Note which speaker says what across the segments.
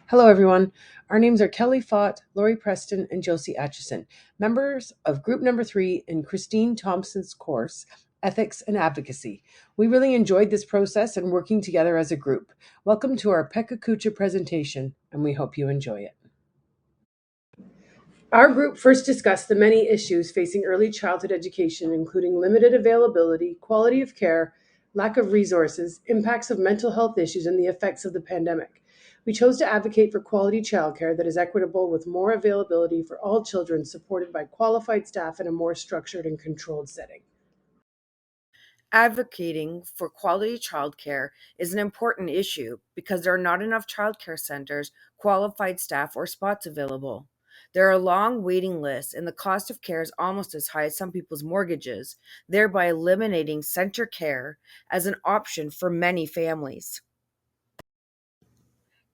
Speaker 1: Hello, everyone. Our names are Kelly Fott, Lori Preston, and Josie Atchison, members of group number 3 in Christine Thompson's course, Ethics and Advocacy. We really enjoyed this process and working together as a group. Welcome to our Pecha Kucha presentation, and we hope you enjoy it. Our group first discussed the many issues facing early childhood education, including limited availability, quality of care, lack of resources, impacts of mental health issues, and the effects of the pandemic. We chose to advocate for quality childcare that is equitable with more availability for all children, supported by qualified staff in a more structured and controlled setting.
Speaker 2: Advocating for quality childcare is an important issue because there are not enough childcare centers, qualified staff, or spots available. There are long waiting lists, and the cost of care is almost as high as some people's mortgages, thereby eliminating center care as an option for many families.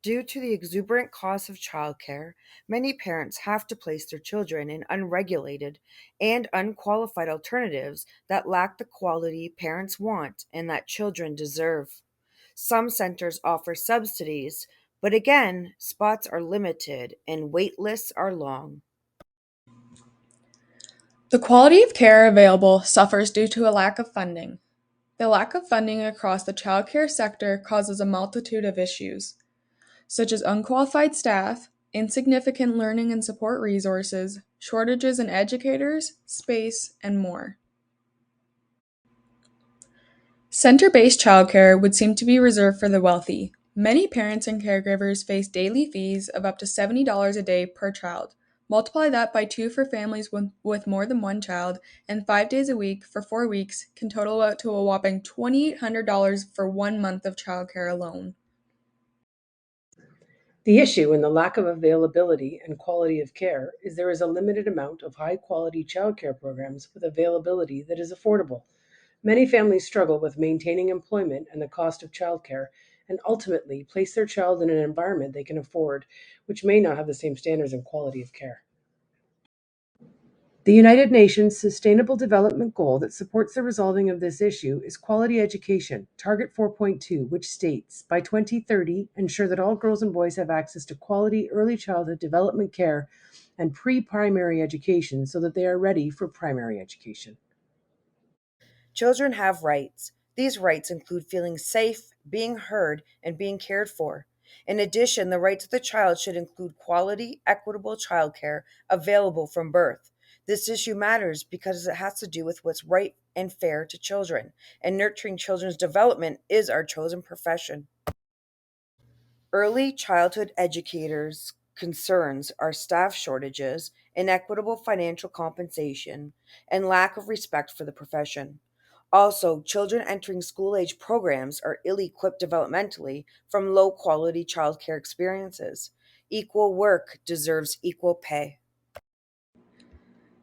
Speaker 2: Due to the exuberant cost of childcare, many parents have to place their children in unregulated and unqualified alternatives that lack the quality parents want and that children deserve. Some centers offer subsidies, but again, spots are limited and wait lists are long.
Speaker 3: The quality of care available suffers due to a lack of funding. The lack of funding across the childcare sector causes a multitude of issues, such as unqualified staff, insignificant learning and support resources, shortages in educators, space, and more. Center-based childcare would seem to be reserved for the wealthy. Many parents and caregivers face daily fees of up to $70 a day per child. Multiply that by 2 for families with more than one child, and 5 days a week for 4 weeks can total out to a whopping $2,800 for 1 month of childcare alone.
Speaker 1: The issue in the lack of availability and quality of care is there is a limited amount of high quality childcare programs with availability that is affordable. Many families struggle with maintaining employment and the cost of childcare and ultimately place their child in an environment they can afford, which may not have the same standards and quality of care. The United Nations Sustainable Development Goal that supports the resolving of this issue is quality education, Target 4.2, which states by 2030, ensure that all girls and boys have access to quality early childhood development care and pre primary education so that they are ready for primary education.
Speaker 2: Children have rights. These rights include feeling safe, being heard, and being cared for. In addition, the rights of the child should include quality, equitable childcare available from birth. This issue matters because it has to do with what's right and fair to children, and nurturing children's development is our chosen profession. Early childhood educators' concerns are staff shortages, inequitable financial compensation, and lack of respect for the profession. Also, children entering school age programs are ill equipped developmentally from low quality childcare experiences. Equal work deserves equal pay.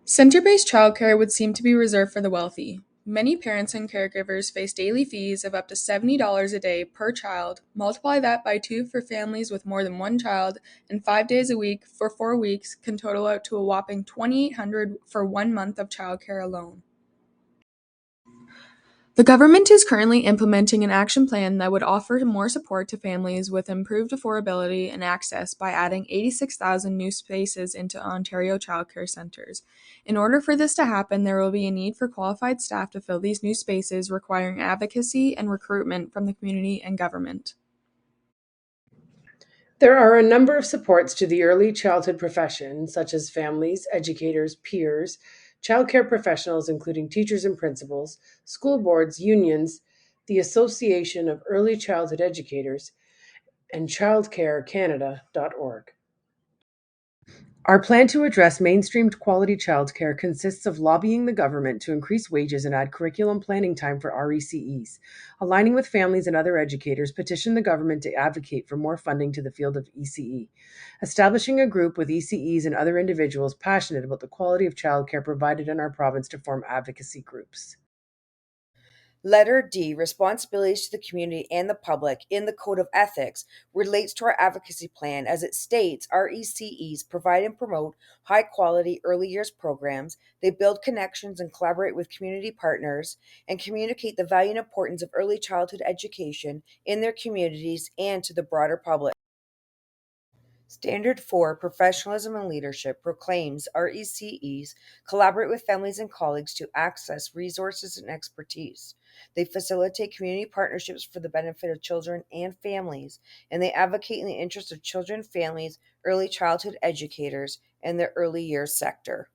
Speaker 3: Center-based childcare would seem to be reserved for the wealthy. Many parents and caregivers face daily fees of up to $70 a day per child. Multiply that by 2 for families with more than one child, and 5 days a week for 4 weeks can total out to a whopping $2,800 for 1 month of childcare alone. The government is currently implementing an action plan that would offer more support to families with improved affordability and access by adding 86,000 new spaces into Ontario childcare centres. In order for this to happen, there will be a need for qualified staff to fill these new spaces, requiring advocacy and recruitment from the community and government.
Speaker 1: There are a number of supports to the early childhood profession, such as families, educators, peers, childcare professionals, including teachers and principals, school boards, unions, the Association of Early Childhood Educators, and childcarecanada.org. Our plan to address mainstreamed quality childcare consists of lobbying the government to increase wages and add curriculum planning time for RECEs, aligning with families and other educators, petition the government to advocate for more funding to the field of ECE, establishing a group with ECEs and other individuals passionate about the quality of childcare provided in our province to form advocacy groups.
Speaker 2: Letter D, responsibilities to the community and the public in the Code of Ethics, relates to our advocacy plan as it states RECEs provide and promote high quality early years programs. They build connections and collaborate with community partners and communicate the value and importance of early childhood education in their communities and to the broader public. Standard 4, Professionalism and Leadership, proclaims RECEs collaborate with families and colleagues to access resources and expertise. They facilitate community partnerships for the benefit of children and families, and they advocate in the interest of children, families, early childhood educators, and the early years sector.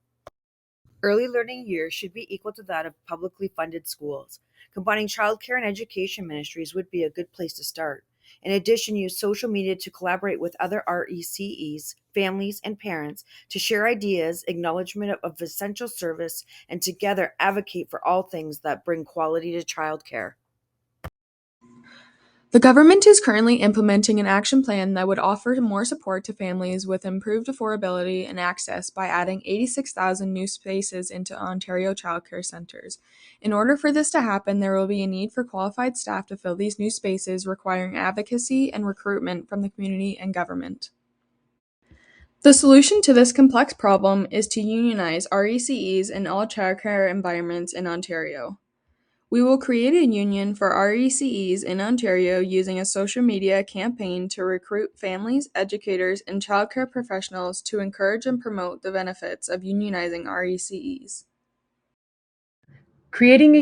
Speaker 2: Early learning years should be equal to that of publicly funded schools. Combining childcare and education ministries would be a good place to start. In addition, use social media to collaborate with other RECEs, families, and parents to share ideas, acknowledgement of essential service, and together advocate for all things that bring quality to childcare.
Speaker 3: The government is currently implementing an action plan that would offer more support to families with improved affordability and access by adding 86,000 new spaces into Ontario childcare centres. In order for this to happen, there will be a need for qualified staff to fill these new spaces, requiring advocacy and recruitment from the community and government. The solution to this complex problem is to unionize RECEs in all childcare environments in Ontario. We will create a union for RECEs in Ontario using a social media campaign to recruit families, educators, and childcare professionals to encourage and promote the benefits of unionizing RECEs.
Speaker 1: Creating a